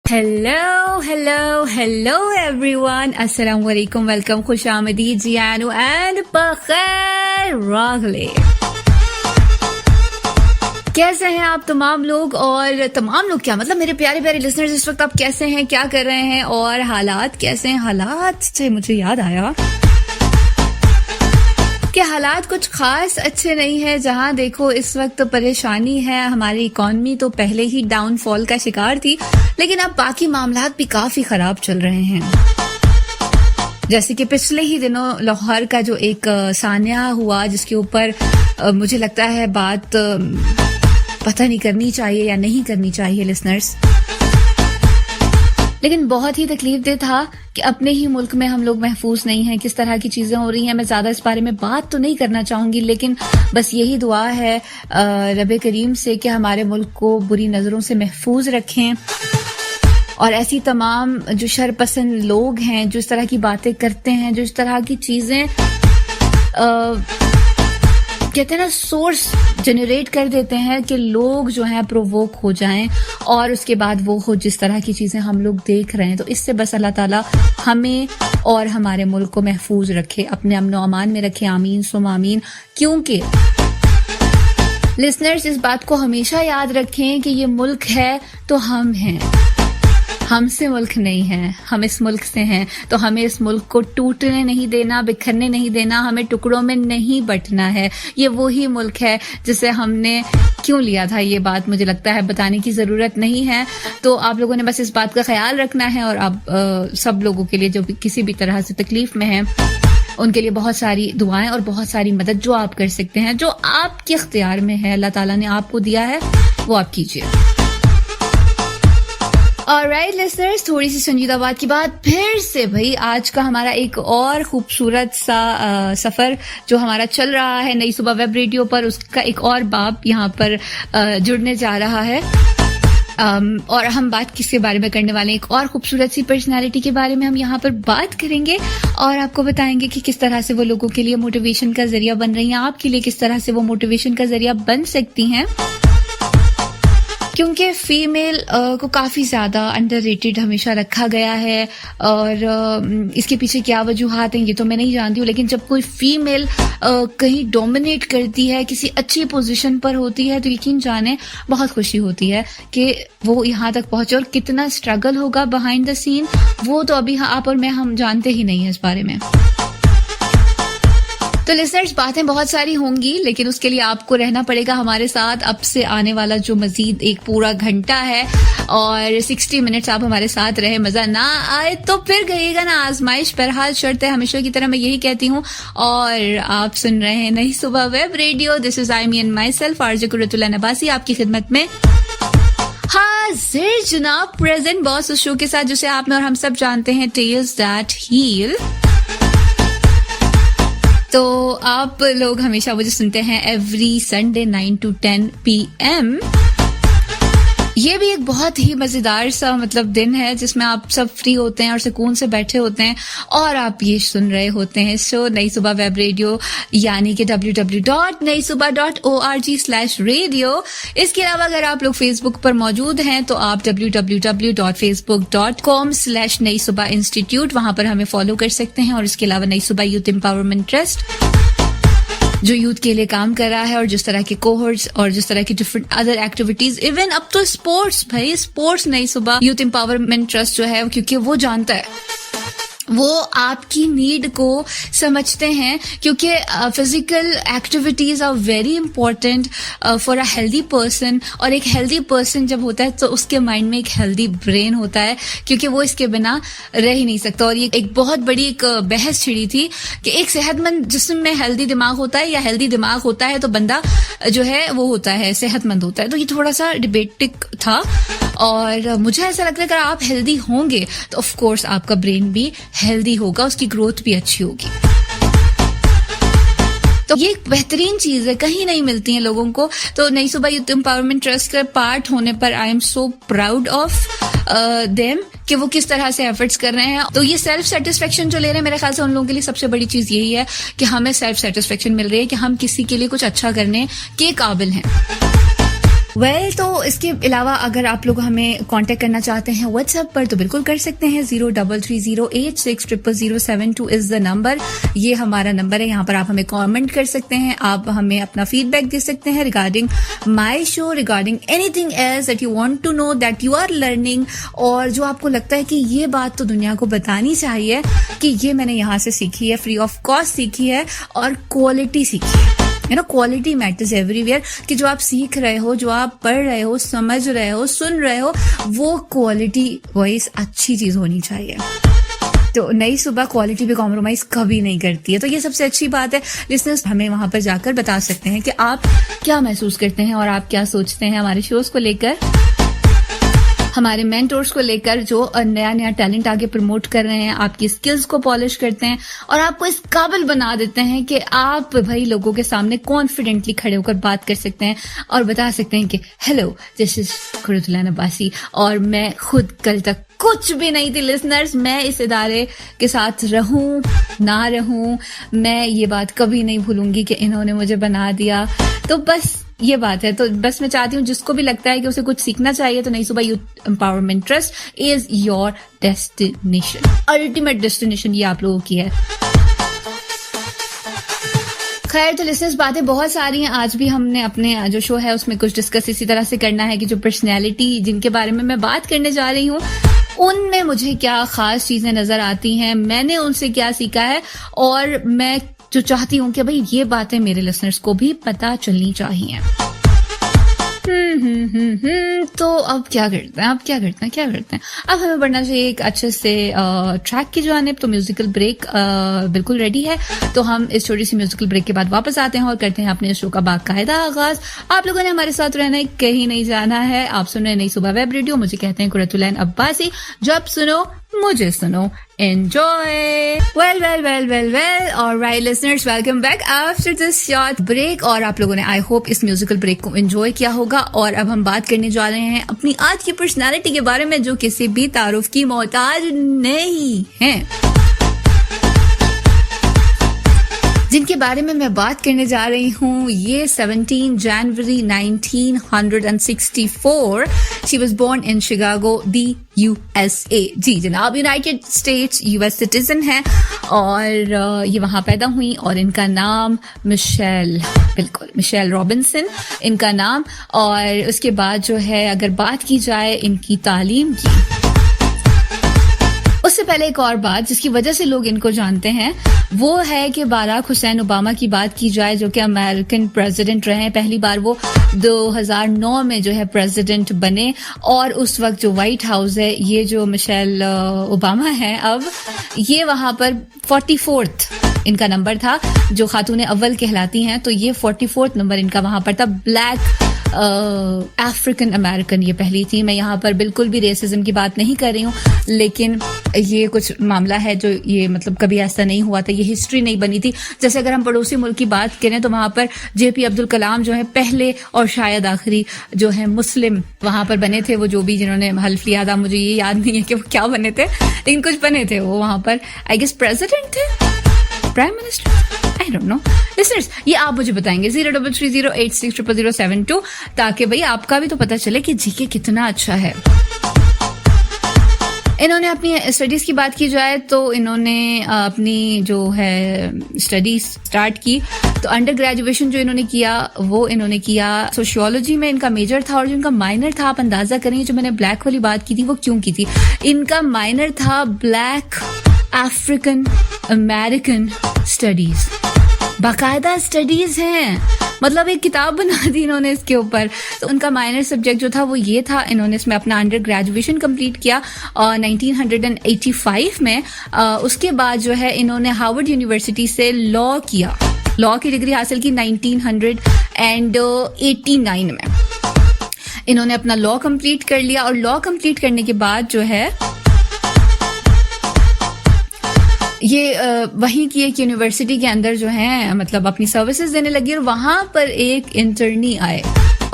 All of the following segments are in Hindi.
हेलो हेलो हेलो एवरीवन, अस्सलाम वालेकुम, वेलकम, खुशामदीद, जियानो एंड बखैर रागले। कैसे हैं आप तमाम लोग? और तमाम लोग क्या मतलब मेरे प्यारे प्यारे लिसनर्स, इस वक्त आप कैसे हैं, क्या कर रहे हैं और हालात कैसे हैं? हालात से मुझे याद आया कि हालात कुछ खास अच्छे नहीं है। जहां देखो इस वक्त परेशानी है, हमारी इकॉनमी तो पहले ही डाउनफॉल का शिकार थी, लेकिन अब बाकी मामलात भी काफी खराब चल रहे हैं। जैसे कि पिछले ही दिनों लाहौर का जो एक सान्या हुआ, जिसके ऊपर मुझे लगता है बात पता नहीं करनी चाहिए या नहीं करनी चाहिए लिसनर्स, लेकिन बहुत ही तकलीफदेह था कि अपने ही मुल्क में हम लोग महफूज नहीं हैं। किस तरह की चीजें हो रही हैं, मैं ज्यादा इस बारे में बात तो नहीं करना चाहूंगी, लेकिन बस यही दुआ है रब करीम से कि हमारे मुल्क को बुरी नजरों से महफूज रखें। और ऐसी तमाम जो शरपसंद लोग हैं, जो इस तरह की बातें करते हैं, जो इस तरह की चीजें कहते हैं ना, सोर्स जनरेट कर देते हैं कि लोग जो हैं प्रोवोक हो जाएं, और उसके बाद वो हो जिस तरह की चीजें हम लोग देख रहे हैं। तो इससे बस अल्लाह ताला हमें और हमारे मुल्क को महफूज रखे, अपने अमन व अमान में रखे, आमीन सुम आमीन। क्योंकि लिसनर्स इस बात को हमेशा याद रखें कि ये मुल्क है तो हम हैं, हमसे मुल्क नहीं है, हम इस मुल्क से हैं। तो हमें इस मुल्क को टूटने नहीं देना, बिखरने नहीं देना, हमें टुकड़ों में नहीं बंटना है। ये वही मुल्क है जिसे हमने क्यों लिया था, ये बात मुझे लगता है बताने की जरूरत नहीं है। तो आप लोगों ने बस इस बात का ख्याल रखना है, और आप सब लोगों के लिए जो भी किसी भी तरह से तकलीफ में है, उनके लिए बहुत सारी दुआएं और बहुत सारी मदद जो आप कर सकते हैं, जो आपके इख्तियार में है, अल्लाह ताला ने आपको दिया है, वो आप कीजिए। ऑलराइट लिसनर्स, थोड़ी सी संजीदा बात की बात फिर से भाई, आज का हमारा एक और खूबसूरत सा सफर जो हमारा चल रहा है नई सुबह वेब रेडियो पर, उसका एक और बाब यहाँ पर जुड़ने जा रहा है। और हम बात किसके बारे में करने वाले हैं? एक और खूबसूरत सी पर्सनालिटी के बारे में हम यहाँ पर बात करेंगे, और आपको बताएंगे कि किस तरह से वो लोगों के लिए मोटिवेशन का जरिया बन रही हैं, आपके लिए किस तरह से वो मोटिवेशन का जरिया बन सकती हैं। क्योंकि फीमेल को काफ़ी ज़्यादा अंडररेटेड हमेशा रखा गया है, और इसके पीछे क्या वजूहात हैं ये तो मैं नहीं जानती हूँ, लेकिन जब कोई फीमेल कहीं डोमिनेट करती है, किसी अच्छी पोजीशन पर होती है, तो यकीन जाने बहुत खुशी होती है कि वो यहाँ तक पहुंचे। और कितना स्ट्रगल होगा बिहाइंड द सीन, वो तो अभी आप और मैं हम जानते ही नहीं है इस बारे में। तो लिसनर्स, बातें बहुत सारी होंगी, लेकिन उसके लिए आपको रहना पड़ेगा हमारे साथ। अब से आने वाला जो मजीद एक पूरा घंटा है और 60 मिनट्स आप हमारे साथ रहे, मजा ना आए तो फिर गइएगा ना आजमाइश। बहरहाल शर्त है हमेशा की तरह, मैं यही कहती हूँ। और आप सुन रहे हैं नई सुबह web radio. This is I me and myself RJ Qurratullah Nabasi, आपकी खिदमत में हाजिर जनाब, प्रेजेंट बॉस उस शो के साथ जिसे आप में और हम सब जानते हैं, टेल्स दैट हील। तो आप लोग हमेशा मुझे सुनते हैं एवरी संडे 9 to 10 PM। ये भी एक बहुत ही मजेदार सा मतलब दिन है जिसमें आप सब फ्री होते हैं और सुकून से बैठे होते हैं, और आप ये सुन रहे होते हैं शो नई सुबह वेब रेडियो, यानी कि www.naisubah.org/radio। इसके अलावा अगर आप लोग फेसबुक पर मौजूद हैं तो आप www.facebook.com/naisubah-institute, वहां पर हमें फॉलो कर सकते हैं। और इसके अलावा नई सुबह यूथ एम्पावरमेंट ट्रस्ट जो यूथ के लिए काम कर रहा है, और जिस तरह के कोहर्ट्स और जिस तरह की डिफरेंट अदर एक्टिविटीज, इवन अब तो स्पोर्ट्स, भाई स्पोर्ट्स नई सुबह यूथ एम्पावरमेंट ट्रस्ट जो है, क्योंकि वो जानता है, वो आपकी नीड को समझते हैं, क्योंकि physical activities are very important for a healthy person. और एक हेल्दी पर्सन जब होता है तो उसके माइंड में एक हेल्दी ब्रेन होता है, क्योंकि वो इसके बिना रह ही नहीं सकता। और ये एक बहुत बड़ी एक बहस छिड़ी थी कि एक सेहतमंद जिस्म में हेल्दी दिमाग होता है या हेल्दी दिमाग होता है तो बंदा जो है वो होता है सेहतमंद होता है। तो ये थोड़ा सा डिबेटिक था, और मुझे ऐसा लगता है अगर आप हेल्दी होंगे तो ऑफ कोर्स आपका ब्रेन भी हेल्दी होगा, उसकी ग्रोथ भी अच्छी होगी। तो ये एक बेहतरीन चीज है, कहीं नहीं मिलती है लोगों को। तो नई सुबह यूथ एम्पावरमेंट ट्रस्ट का पार्ट होने पर I am so proud of them कि वो किस तरह से एफर्ट्स कर रहे हैं। तो ये सेल्फ सेटिस्फेक्शन जो ले रहे हैं, मेरे ख्याल से उन लोगों के लिए सबसे बड़ी चीज यही है कि हमें सेल्फ सेटिस्फेक्शन मिल रही है कि हम किसी के लिए कुछ अच्छा करने के काबिल हैं। वेल तो इसके अलावा अगर आप लोग हमें कांटेक्ट करना चाहते हैं व्हाट्सएप पर तो बिल्कुल कर सकते हैं. 0330860072 इज द नंबर. ये हमारा नंबर है. यहाँ पर आप हमें कमेंट कर सकते हैं. आप हमें अपना फीडबैक दे सकते हैं regarding my show, regarding anything else that you want to know, that you are learning, और जो आपको लगता है कि ये बात तो दुनिया को बतानी चाहिए कि ये मैंने यहाँ से सीखी है, फ्री ऑफ कॉस्ट सीखी है और क्वालिटी सीखी है. Quality matters everywhere. कि जो आप सीख रहे हो, जो आप पढ़ रहे हो, समझ रहे हो, सुन रहे हो, वो क्वालिटी वाइज अच्छी चीज होनी चाहिए. तो नई सुबह क्वालिटी पे कॉम्प्रोमाइज कभी नहीं करती है. तो ये सबसे अच्छी बात है. लिसनर्स हमें वहां पर जाकर बता सकते हैं कि आप क्या महसूस करते हैं और आप क्या सोचते हैं हमारे शोज को लेकर, हमारे मेंटोर्स को लेकर जो नया नया टैलेंट आगे प्रमोट कर रहे हैं, आपकी स्किल्स को पॉलिश करते हैं और आपको इस काबिल बना देते हैं कि आप भाई लोगों के सामने कॉन्फिडेंटली खड़े होकर बात कर सकते हैं और बता सकते हैं कि hello, this is Qurratulain Abbasi और मैं खुद कल तक कुछ भी नहीं थी. लिसनर्स, मैं इस इदारे के साथ रहूं ना रहूं, मैं ये बात कभी नहीं भूलूंगी कि इन्होंने मुझे बना दिया. तो बस ये बात है. तो बस मैं चाहती हूँ जिसको भी लगता है कि उसे कुछ सीखना चाहिए तो नई सुबह youth empowerment trust is your destination. Ultimate destination ये आप लोगों की है. खैर, तो लिसनर्स बातें बहुत सारी हैं. आज भी हमने अपने जो शो है उसमें कुछ डिस्कस इसी तरह से करना है कि जो पर्सनैलिटी जिनके बारे में मैं बात करने जा रही हूँ उनमें मुझे क्या खास चीजें नजर आती हैं, मैंने उनसे क्या सीखा है और मैं जो चाहती हूँ कि भाई ये बातें मेरे लिसनर्स को भी पता चलनी चाहिए. तो अब क्या करते हैं अब हमें बढ़ना चाहिए एक अच्छे से ट्रैक की जानिब. तो म्यूजिकल ब्रेक बिल्कुल रेडी है. तो हम इस छोटी सी म्यूजिकल ब्रेक के बाद वापस आते हैं और करते हैं अपने शो का बाकायदा आगाज. आप लोगों ने हमारे साथ रहना है, कहीं नहीं जाना है. आप सुन रहे हैं नई सुबह वेब रेडियो. मुझे कहते हैं कुरतुलैन अब्बासी. जब सुनो मुझे सुनो. Enjoy. Well. Alright, listeners, welcome back after this short break. और आप लोगों ने आई होप इस म्यूजिकल ब्रेक को एंजॉय किया होगा. और अब हम बात करने जा रहे हैं अपनी आज की पर्सनालिटी के बारे में जो किसी भी तारुफ की मोहताज नहीं है. जिनके बारे में मैं बात करने जा रही हूँ, ये 17 जनवरी 1964 she was born in Chicago, the USA. जी जनाब, यूनाइटेड स्टेट्स US सिटीजन है और ये वहां पैदा हुई. और इनका नाम मिशेल रॉबिन्सन इनका नाम. और उसके बाद जो है अगर बात की जाए इनकी तालीम की, उससे पहले एक और बात जिसकी वजह से लोग इनको जानते हैं वो है कि बाराक हुसैन ओबामा की बात की जाए जो कि अमेरिकन प्रेसिडेंट रहे हैं. पहली बार वो 2009 में जो है प्रेसिडेंट बने और उस वक्त जो व्हाइट हाउस है, ये जो मिशेल ओबामा है अब, ये वहां पर 44th इनका नंबर था जो खातून अव्वल कहलाती हैं. तो ये 44th नंबर इनका वहां पर था. ब्लैक अफ्रीकन अमेरिकन ये पहली थी. मैं यहाँ पर बिल्कुल भी रेसिज्म की बात नहीं कर रही हूँ, लेकिन ये कुछ मामला है जो ये मतलब कभी ऐसा नहीं हुआ था, ये हिस्ट्री नहीं बनी थी. जैसे अगर हम पड़ोसी मुल्क की बात करें तो वहां पर JP अब्दुल कलाम जो है पहले और शायद आखिरी जो है मुस्लिम वहां पर बने थे. वो जो भी जिन्होंने हल्फ लिया था, मुझे ये याद नहीं है कि वो क्या बने थे, लेकिन कुछ बने थे वो वहां पर. आई गेस प्रेसिडेंट थे, prime minister, I don't know. Listeners, ये आप मुझे बताएंगे 0330860072 ताकि भाई आपका भी तो पता चले कि जीके कितना अच्छा है. इन्होंने अपनी स्टडीज की बात की जाए तो इन्होंने अपनी जो है स्टडीज स्टार्ट की. तो अंडर ग्रेजुएशन जो इन्होंने किया वो इन्होंने किया सोशियोलॉजी में इनका मेजर था. और जो इनका माइनर था, आप अंदाजा करेंगे जो मैंने ब्लैक वाली बात की थी वो क्यों की थी. इनका माइनर था ब्लैक अफ्रीकन अमेरिकन स्टडीज. बाकायदा स्टडीज हैं, मतलब एक किताब बना दी इन्होंने इसके ऊपर. तो उनका माइनर सब्जेक्ट जो था वो ये था. इन्होंने इसमें अपना अंडर ग्रेजुएशन कंप्लीट किया 1985 में. उसके बाद जो है इन्होंने हार्वर्ड यूनिवर्सिटी से लॉ किया. लॉ की डिग्री हासिल की 1989 में. इन्होंने अपना लॉ कंप्लीट कर लिया और लॉ कंप्लीट करने के बाद जो है ये वहीं की एक यूनिवर्सिटी के अंदर जो है मतलब अपनी सर्विसेज देने लगी. और वहां पर एक इंटर्नी आए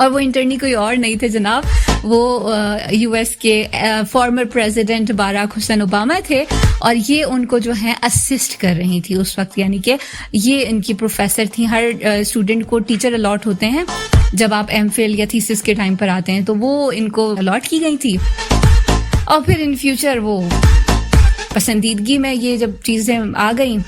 और वो इंटर्नी कोई और नहीं थे जनाब, वो US के former president Barack Hussein Obama थे. और ये उनको जो है असिस्ट कर रही थी उस वक्त, यानी कि ये इनकी प्रोफेसर थी. हर स्टूडेंट को टीचर अलॉट होते हैं जब आप एमफिल या थीसिस के टाइम पर आते हैं तो वो इनको अलॉट की गई थी, और फिर इन फ्यूचर वो पसंदीदगी में ये जब चीजें आ गई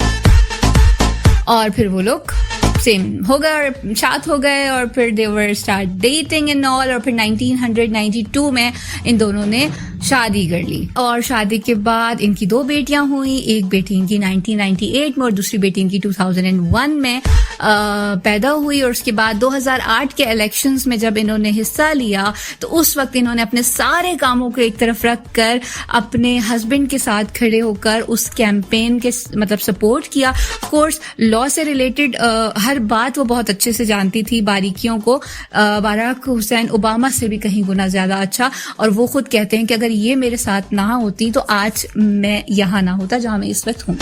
और फिर वो लोग सेम हो गए और साथ हो गए, और फिर दे वर स्टार्ट डेटिंग एंड ऑल, और फिर 1992 में इन दोनों ने शादी कर ली। और शादी के बाद इनकी 2 बेटियां हुई, एक बेटी इनकी 1998 में और दूसरी बेटी इनकी 2001 में पैदा हुई। और उसके बाद 2008 के इलेक्शंस में जब इन्होंने हिस्सा लिया तो उस वक्त इन्होंने अपने सारे कामों को एक तरफ रख कर अपने हस्बैंड के साथ खड़े होकर उस कैंपेन के मतलब सपोर्ट किया। ऑफ कोर्स लॉ से रिलेटेड हर बात वो बहुत अच्छे से जानती थी, बारीकियों को बराक हुसैन ओबामा से भी कहीं गुना ज्यादा अच्छा। और वो खुद कहते हैं कि अगर ये मेरे साथ ना होती तो आज मैं यहाँ ना होता जहां मैं इस वक्त हूँ।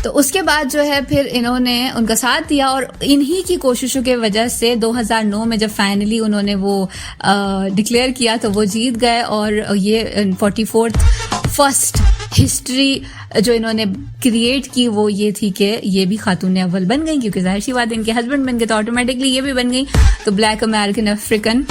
तो उसके बाद जो है फिर इन्होंने उनका साथ दिया, और इन्हीं की कोशिशों के वजह से 2009 में जब फाइनली उन्होंने वो डिक्लेयर किया तो वो जीत गए। और ये 44th फर्स्ट हिस्ट्री जो इन्होंने क्रिएट की वो ये थी कि ये भी खातून अव्वल बन गई, क्योंकि जाहिर सी बात है इनके हस्बैंड बन गए तो ऑटोमेटिकली ये भी बन गई। तो ब्लैक अमेरिकन अफ्रीकन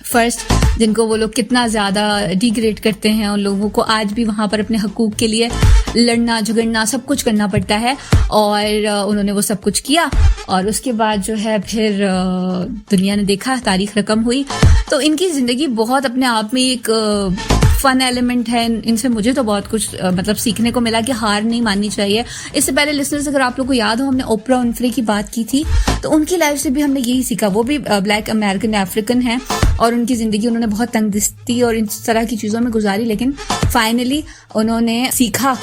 फर्स्ट, जिनको वो लोग कितना ज्यादा डिग्रेड करते हैं, उन लोगों को आज भी वहां पर अपने हकूक के लिए लड़ना झगड़ना सब कुछ करना पड़ता है। और उन्होंने वो सब कुछ किया, और उसके बाद जो है फिर दुनिया ने देखा, तारीख रकम हुई। तो इनकी जिंदगी बहुत अपने आप में एक फन एलिमेंट है। इनसे मुझे तो बहुत कुछ मतलब सीखने को मिला कि हार नहीं माननी चाहिए। इससे पहले लिसनर्स, अगर आप लोग को याद हो, हमने ओपरा विनफ्रे की बात की थी, तो उनकी लाइफ से भी हमने यही सीखा। वो भी ब्लैक अमेरिकन अफ्रीकन है, और उनकी जिंदगी उन्होंने बहुत तंगदस्ती और इन तरह की चीजों में गुजारी, लेकिन फाइनली उन्होंने सीखा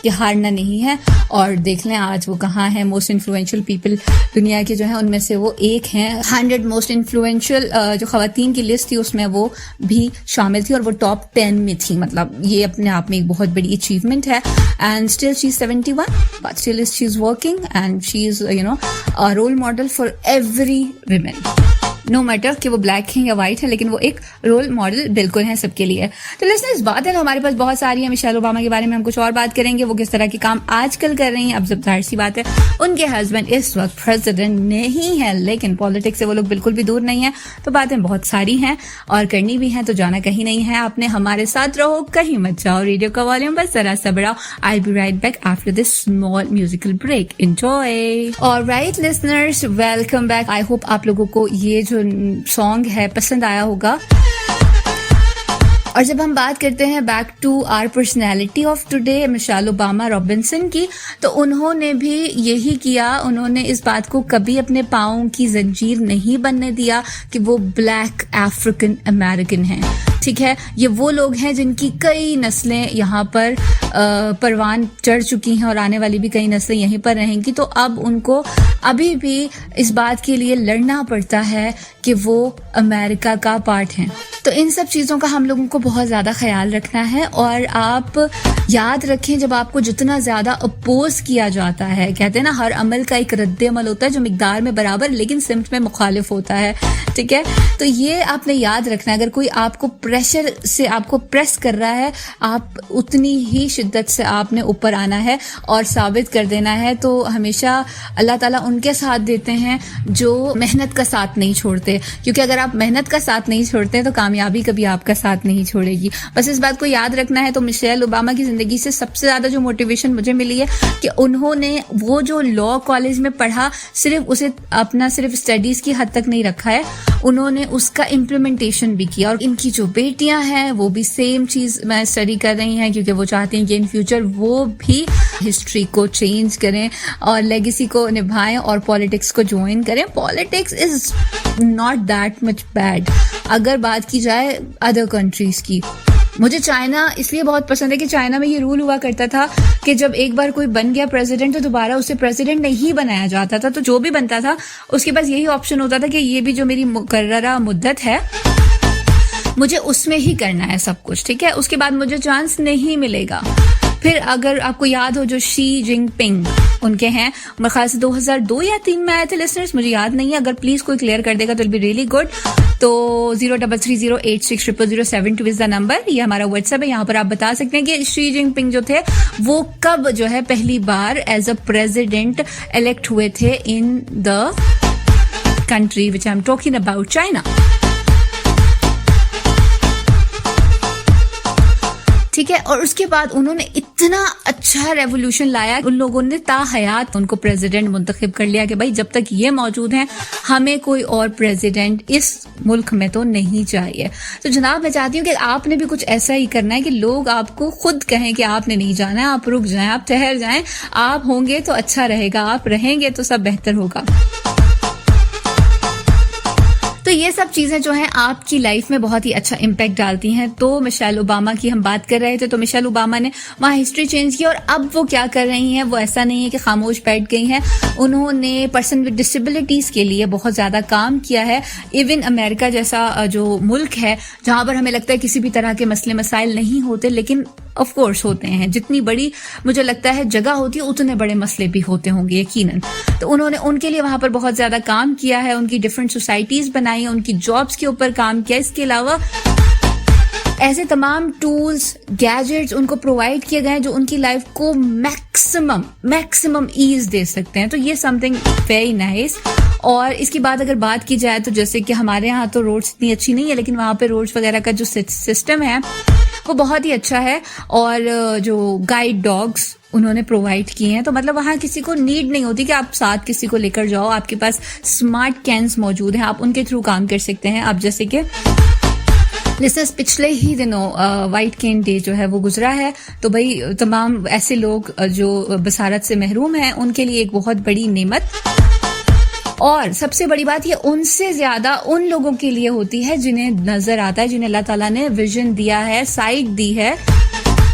कि हारना नहीं है। और देख लें आज वो कहाँ है। मोस्ट इन्फ्लुएंशियल पीपल दुनिया के जो है उनमें से वो एक हैं। 100 मोस्ट इन्फ्लुएंशियल जो खवातीन की लिस्ट थी उसमें वो भी शामिल थी, और वो टॉप 10 में थी। मतलब ये अपने आप में एक बहुत बड़ी अचीवमेंट है। And still she is 71 but still she is working and she is a role model for every women, no matter कि वो ब्लैक है या व्हाइट है, लेकिन वो एक रोल मॉडल बिल्कुल है सबके लिए। तो लिसनर्स, बात है हमारे पास बहुत सारी है। मिशेल ओबामा के बारे में हम कुछ और बात करेंगे, वो किस तरह के काम आजकल कर रही हैं। अब जब जाहिर सी बात है उनके हस्बैंड इस वक्त प्रेसिडेंट नहीं है, लेकिन पॉलिटिक्स से वो लोग बिल्कुल भी दूर नहीं है। तो बातें बहुत सारी हैं और करनी भी हैं, तो जाना कहीं नहीं है। आपने हमारे साथ रहो, कहीं मत जाओ, रेडियो का वॉल्यूम बस जरा सा बढ़ाओ। I be right back after this small musical break. Enjoy. Alright listeners, welcome back. I hope आप लोगों को ये जो सॉन्ग है पसंद आया होगा। और जब हम बात करते हैं back to our personality of today, Michelle Obama Robinson की, तो उन्होंने भी यही किया। उन्होंने इस बात को कभी अपने पांव की जंजीर नहीं बनने दिया कि वो ब्लैक अफ्रीकन अमेरिकन हैं। ठीक है, ये वो लोग हैं जिनकी कई नस्लें यहाँ पर परवान चढ़ चुकी हैं और आने वाली भी कई नस्लें यहीं पर रहेंगी। तो अब उनको अभी भी इस बात के लिए लड़ना पड़ता है कि वो अमेरिका का पार्ट हैं। तो इन सब चीज़ों का हम लोगों को बहुत ज़्यादा ख्याल रखना है। और आप याद रखें, जब आपको जितना ज़्यादा अपोज किया जाता है, कहते हैं ना हर अमल का एक रद्द अमल होता है जो मिकदार में बराबर लेकिन सिमत में मुखालिफ होता है। ठीक है, तो ये आपने याद रखना है। अगर कोई आपको प्रेशर से आपको प्रेस कर रहा है, आप उतनी ही शिद्दत से आपने ऊपर आना है और साबित कर देना है। तो हमेशा अल्लाह ताला उनके साथ देते हैं जो मेहनत का साथ नहीं छोड़ते, क्योंकि अगर आप मेहनत का साथ नहीं छोड़ते तो कामयाबी कभी आपका साथ नहीं छोड़ेगी। बस इस बात को याद रखना है। तो मिशेल ओबामा की जिंदगी से सबसे ज्यादा जो मोटिवेशन मुझे मिली है कि उन्होंने वो जो लॉ कॉलेज में पढ़ा, सिर्फ उसे अपना सिर्फ स्टडीज की हद तक नहीं रखा है, उन्होंने उसका इम्प्लीमेंटेशन भी किया। और इनकी जो बेटियां हैं वो भी सेम चीज में स्टडी कर रही हैं, क्योंकि वो चाहती हैं कि इन फ्यूचर वो भी हिस्ट्री को चेंज करें और लेगेसी को निभाएं और पॉलिटिक्स को ज्वाइन करें। Politics is not that much bad अगर बात की जाए अदर कंट्रीज की। मुझे चाइना इसलिए बहुत पसंद है कि चाइना में ये रूल हुआ करता था कि जब एक बार कोई बन गया प्रेसिडेंट तो दोबारा उसे प्रेसिडेंट नहीं बनाया जाता था। तो जो भी बनता था उसके पास यही ऑप्शन होता था कि ये भी जो मेरी मुकर्ररा मुद्दत है मुझे उसमें ही करना है सब कुछ। ठीक है, उसके बाद मुझे चांस नहीं मिलेगा। फिर अगर आपको याद हो जो शी जिनपिंग उनके हैं, मेरे ख्याल से 2002 या 2003 में आए थे लिसनर्स, मुझे याद नहीं है। अगर प्लीज कोई क्लियर कर देगा तो इट बी रियली गुड। तो 0330860007 इज द नंबर, ये हमारा व्हाट्सएप है। यहाँ पर आप बता सकते हैं कि शी जिनपिंग जो थे वो कब जो है पहली बार एज अ प्रेसिडेंट इलेक्ट हुए थे in the country which I'm talking about, China. ठीक है, और उसके बाद उन्होंने इतना अच्छा रेवोल्यूशन लाया, उन लोगों ने ताहयात उनको प्रेसिडेंट मुंतखब कर लिया कि भाई जब तक ये मौजूद हैं हमें कोई और प्रेसिडेंट इस मुल्क में तो नहीं चाहिए। तो जनाब मैं चाहती हूँ कि आपने भी कुछ ऐसा ही करना है कि लोग आपको खुद कहें कि आपने नहीं जाना है, आप रुक जाएं, आप ठहर जाएं, आप होंगे तो अच्छा रहेगा, आप रहेंगे तो सब बेहतर होगा। तो ये सब चीजें जो हैं आपकी लाइफ में बहुत ही अच्छा इम्पैक्ट डालती हैं। तो मिशेल ओबामा की हम बात कर रहे थे, तो मिशेल ओबामा ने वहाँ हिस्ट्री चेंज की और अब वो क्या कर रही हैं, वो ऐसा नहीं है कि खामोश बैठ गई हैं, उन्होंने पर्सन विद डिसेबिलिटीज के लिए बहुत ज्यादा काम किया है। इवन अमेरिका जैसा जो मुल्क है जहां पर हमें लगता है किसी भी तरह के मसले मसाइल नहीं होते, लेकिन ऑफ कोर्स होते हैं। जितनी बड़ी मुझे लगता है जगह होती है उतने बड़े मसले भी होते होंगे यकीनन। तो उन्होंने उनके लिए वहां पर बहुत ज्यादा काम किया है, उनकी डिफरेंट सोसाइटीज बनाई, उनकी जॉब्स के ऊपर काम किया। इसके अलावा ऐसे तमाम टूल्स गैजेट्स उनको प्रोवाइड किए गए हैं जो उनकी लाइफ को मैक्सिमम ईज दे सकते हैं। तो ये समथिंग वेरी नाइस। और इसकी अगर बात की जाए तो जैसे कि हमारे यहाँ तो रोड्स इतनी अच्छी नहीं है, लेकिन वहां पे रोड्स वगैरह का जो सिस्टम है वो बहुत ही अच्छा है, और जो गाइड डॉग्स उन्होंने प्रोवाइड किए हैं। तो मतलब वहां किसी को नीड नहीं होती कि आप साथ किसी को लेकर जाओ, आपके पास स्मार्ट कैन्स मौजूद हैं, आप उनके थ्रू काम कर सकते हैं। आप जैसे कि लिसनर्स पिछले ही दिनों व्हाइट केन डे जो है वो गुजरा है, तो भाई तमाम ऐसे लोग जो बसारत से महरूम हैं उनके लिए एक बहुत बड़ी नेमत, और सबसे बड़ी बात ये उनसे ज्यादा उन लोगों के लिए होती है जिन्हें नजर आता है, जिन्हें अल्लाह ताला ने विजन दिया है, साइट दी है,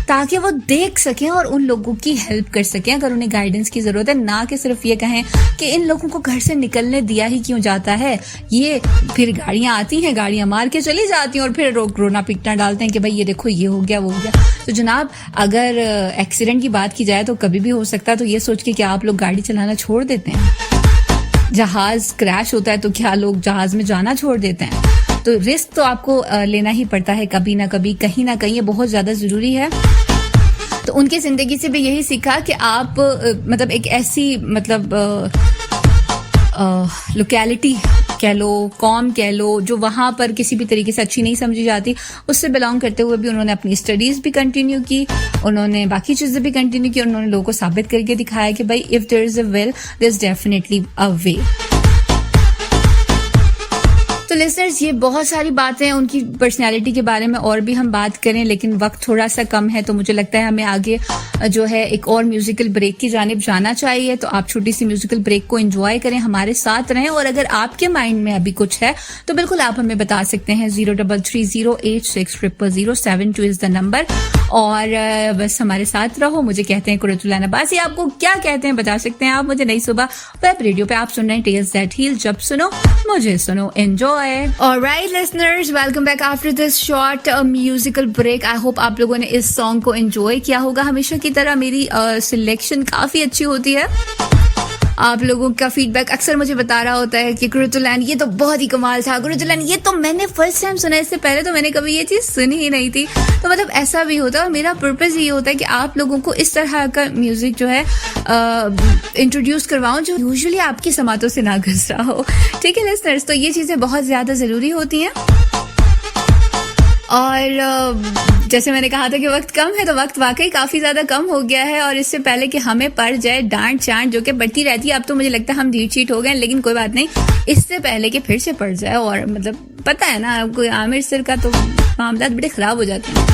ताकि वो देख सकें और उन लोगों की हेल्प कर सकें अगर उन्हें गाइडेंस की जरूरत है। ना कि सिर्फ ये कहें कि इन लोगों को घर से निकलने दिया ही क्यों जाता है, ये फिर गाड़ियां आती हैं, गाड़ियां मार के चली जाती हैं और फिर रोना पीटना डालते हैं कि भाई ये देखो ये हो गया वो हो गया। तो जनाब अगर एक्सीडेंट की बात की जाए तो कभी भी हो सकता है, तो ये सोच के क्या आप लोग गाड़ी चलाना छोड़ देते हैं? जहाज क्रैश होता है तो क्या लोग जहाज में जाना छोड़ देते हैं? तो रिस्क तो आपको लेना ही पड़ता है कभी ना कभी, कहीं ना कहीं, ये बहुत ज्यादा जरूरी है। तो उनकी जिंदगी से भी यही सीखा कि आप मतलब एक ऐसी मतलब लोकेलिटी कह लो, कौम कह लो, जो वहां पर किसी भी तरीके से अच्छी नहीं समझी जाती, उससे बिलोंग करते हुए भी उन्होंने अपनी स्टडीज भी कंटिन्यू की, उन्होंने बाकी चीजें भी कंटिन्यू की, उन्होंने लोगों को साबित करके दिखाया कि भाई if there is a will there is definitely a way. तो लिसनर्स ये बहुत सारी बातें उनकी पर्सनैलिटी के बारे में और भी हम बात करें, लेकिन वक्त थोड़ा सा कम है, तो मुझे लगता है हमें आगे जो है एक और म्यूजिकल ब्रेक की जानिब जाना चाहिए। तो आप छोटी सी म्यूजिकल ब्रेक को एंजॉय करें, हमारे साथ रहें, और अगर आपके माइंड में अभी कुछ है तो बिल्कुल आप हमें बता सकते हैं। 0330860007 इज द नंबर, और बस हमारे साथ रहो। मुझे कहते हैं कुरतुल्लाह नबासी, आपको क्या कहते हैं बता सकते हैं आप मुझे। नई सुबह वेब रेडियो पे आप सुन रहे हैं टेल्स दैट हील, जब सुनो मुझे सुनो, enjoy. Alright listeners, welcome back after this short musical break. I hope आप लोगों ने इस सॉन्ग को एंजॉय किया होगा। हमेशा की तरह मेरी सिलेक्शन काफी अच्छी होती है। आप लोगों का फीडबैक अक्सर मुझे बता रहा होता है कि कुरतुल्लाह ये तो बहुत ही कमाल था, कुरतुल्लाह ये तो मैंने फर्स्ट टाइम सुना, इससे पहले तो मैंने कभी ये चीज सुनी ही नहीं थी। तो मतलब ऐसा भी होता है, और मेरा पर्पस ये होता है कि आप लोगों को इस तरह का म्यूजिक जो है इंट्रोड्यूस करवाऊं जो यूजुअली आपकी समातों से ना गुजरा हो। ठीक है लिसनर्स, तो ये चीजें बहुत ज्यादा जरूरी होती हैं। और जैसे मैंने कहा था कि वक्त कम है, तो वक्त वाकई काफी ज्यादा कम हो गया है, और इससे पहले कि हमें पड़ जाए डांट चांट जो कि बढ़ती रहती है, अब तो मुझे लगता है हम ढीठ चीट हो गए, लेकिन कोई बात नहीं, इससे पहले कि फिर से पड़ जाए। और मतलब पता है ना, कोई आमिर सर का तो मामला बड़े खराब हो जाते हैं।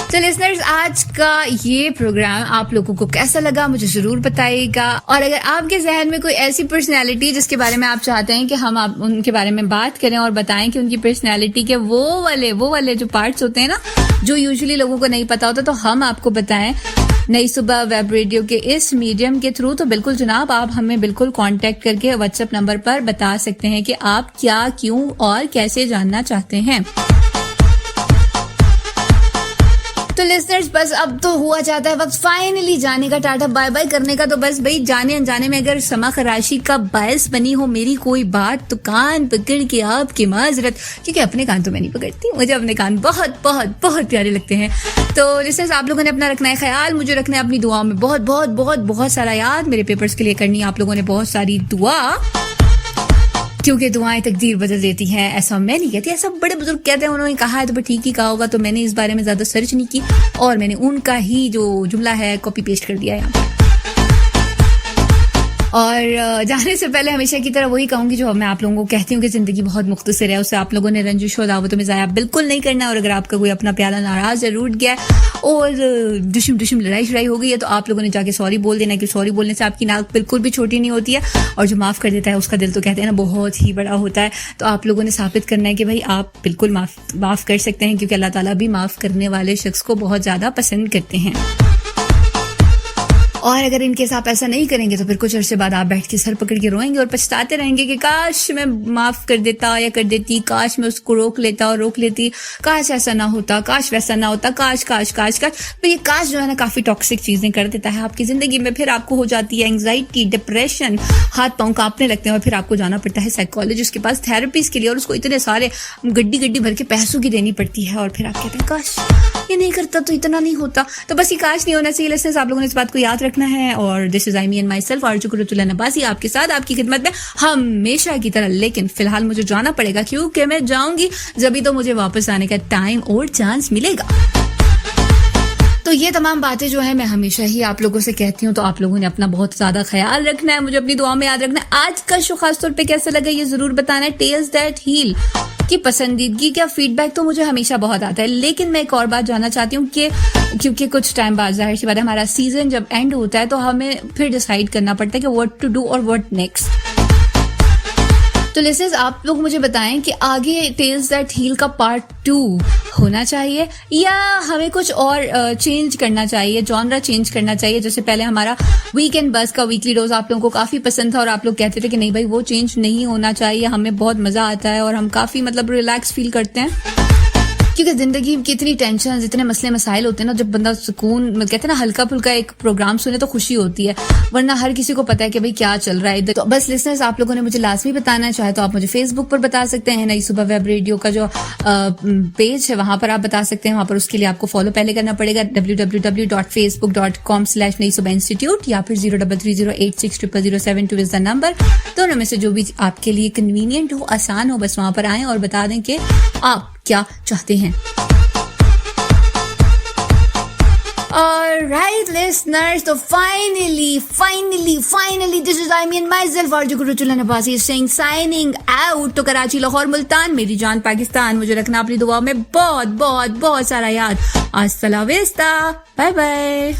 तो लिसनर्स, आज का ये प्रोग्राम आप लोगों को कैसा लगा मुझे जरूर बताइएगा, और अगर आपके जहन में कोई ऐसी पर्सनैलिटी जिसके बारे में आप चाहते हैं कि हम आप उनके बारे में बात करें और बताएं कि उनकी पर्सनैलिटी के वो वाले जो पार्ट्स होते हैं ना जो यूजुअली लोगों को नहीं पता होता, तो हम आपको बताएं नई सुबह वेब रेडियो के इस मीडियम के थ्रू। तो बिल्कुल जनाब, आप हमें बिल्कुल कांटेक्ट करके व्हाट्सएप नंबर पर बता सकते हैं कि आप क्या, क्यों और कैसे जानना चाहते हैं। तो लिसनर्स, बस अब तो हुआ जाता है वक्त फाइनली जाने का, टाटा बाय बाय करने का। तो बस भाई जाने अनजाने में अगर समा खराशी का बायस बनी हो मेरी कोई बात, तो कान पकड़ के आपकी माजरत, क्योंकि अपने कान तो मैं नहीं पकड़ती, मुझे अपने कान बहुत बहुत बहुत प्यारे लगते हैं। तो लिसनर्स, आप लोगों ने अपना रखना है ख्याल, मुझे रखना है अपनी दुआओं में बहुत बहुत बहुत बहुत सारा याद, मेरे पेपर्स के लिए करनी है आप लोगों ने बहुत सारी दुआ। क्योंकि दुआएं तकदीर बदल देती हैं। ऐसा मैं नहीं कहती, ऐसा बड़े बुजुर्ग कहते हैं, उन्होंने कहा है तो ठीक ही कहा होगा। तो मैंने इस बारे में ज्यादा सर्च नहीं की और मैंने उनका ही जो जुमला है कॉपी पेस्ट कर दिया यहाँ पर। और जाने से पहले हमेशा की तरह वही कहूंगी जो मैं आप लोगों को कहती हूँ कि जिंदगी बहुत मुख्तसर है, उससे आप लोगों ने रंजिश और दावतों में ज़ाया बिल्कुल नहीं करना। और अगर आपका कोई अपना प्यारा नाराज या रूठ गया और दुश्मन लड़ाई हो गई है तो आप लोगों ने जाके सॉरी बोल देना, कि सॉरी बोलने से आपकी नाक बिल्कुल भी छोटी नहीं होती है और जो माफ़ कर देता है उसका दिल तो कहते हैं ना बहुत ही बड़ा होता है। तो आप लोगों ने साबित करना है कि भाई आप बिल्कुल माफ़ कर सकते हैं, क्योंकि अल्लाह ताला भी माफ़ करने वाले शख्स को बहुत ज़्यादा पसंद करते हैं। और अगर इनके साथ ऐसा नहीं करेंगे तो फिर कुछ अरसे बाद आप बैठ के सर पकड़ के रोएंगे और पछताते रहेंगे कि काश मैं माफ कर देता या कर देती, काश मैं उसको रोक लेता और रोक लेती, काश ऐसा ना होता, काश वैसा ना होता, काश काश काश काश। तो ये काश जो है ना काफी टॉक्सिक चीजें कर देता है आपकी जिंदगी में। फिर आपको हो जाती है एंग्जाइटी, डिप्रेशन, हाथ पांव कांपने लगते हैं और फिर आपको जाना पड़ता है साइकोलॉजिस्ट के पास थेरेपीज के लिए, और उसको इतने सारे गड्डी भर के पैसों की देनी पड़ती है। और फिर आप कहते हैं काश ये नहीं करता तो इतना नहीं होता। तो बस ये काश नहीं होना चाहिए। लिसनर्स, आप लोगों ने इस बात को याद रखना है। और this is आईमी and my self आरजू कुर्रतुल्लाह नबासी आपके साथ आपकी खिदमत में हमेशा की तरह। लेकिन फिलहाल मुझे जाना पड़ेगा क्योंकि मैं जाऊंगी जब तो मुझे वापस आने का टाइम और चांस मिलेगा। तो ये तमाम बातें जो है मैं हमेशा ही आप लोगों से कहती हूँ, तो आप लोगों ने अपना बहुत ज्यादा ख्याल रखना है, मुझे अपनी दुआ में याद रखना है। आज का शो खास तौर पे कैसा लगा ये जरूर बताना है। टेल्स दैट हील की पसंदीदगी का फीडबैक तो मुझे हमेशा बहुत आता है, लेकिन मैं एक और बात जानना चाहती हूँ कि क्योंकि कुछ टाइम बाद जाहिर सी बात है हमारा सीजन जब एंड होता है तो हमें फिर डिसाइड करना पड़ता है कि व्हाट टू डू और व्हाट नेक्स्ट। तो लिसनर्स, आप लोग मुझे बताएं कि आगे टेल्स दैट हील का पार्ट 2 होना चाहिए या हमें कुछ और चेंज करना चाहिए, जॉनरा चेंज करना चाहिए। जैसे पहले हमारा वीकेंड बस का वीकली डोज आप लोगों को काफी पसंद था और आप लोग कहते थे कि नहीं भाई वो चेंज नहीं होना चाहिए, हमें बहुत मजा आता है और हम काफी रिलैक्स फील करते हैं, क्योंकि जिंदगी की इतनी टेंशन, इतने मसले मसाइल होते हैं ना, जब बंदा सुकून कहते हैं ना हल्का फुल्का एक प्रोग्राम सुने तो खुशी होती है, वरना हर किसी को पता है कि भाई क्या चल रहा है इधर। तो बस लिसनर्स, आप लोगों ने मुझे लाजमी बताना है, चाहे तो आप मुझे फेसबुक पर बता सकते हैं, नई सुबह वेब रेडियो का जो पेज है वहां पर आप बता सकते हैं। वहां पर उसके लिए आपको फॉलो पहले करना पड़ेगा www.facebook.com/naisubahinstitute या फिर 0330860007 इज द नंबर। दोनों में से जो भी आपके लिए कन्वीनियंट हो, आसान हो, बस वहां पर आएं और बता दें कि आप क्या चाहते हैं। Alright listeners, so finally this is I mean myself Arju Kuruchullah Nabasi is saying signing out। तो कराची, लाहौर, मुल्तान, मेरी जान पाकिस्तान, मुझे रखना अपनी दुआ में बहुत बहुत बहुत सारा याद। अस्सलाम वालेकुम, बाय बाय।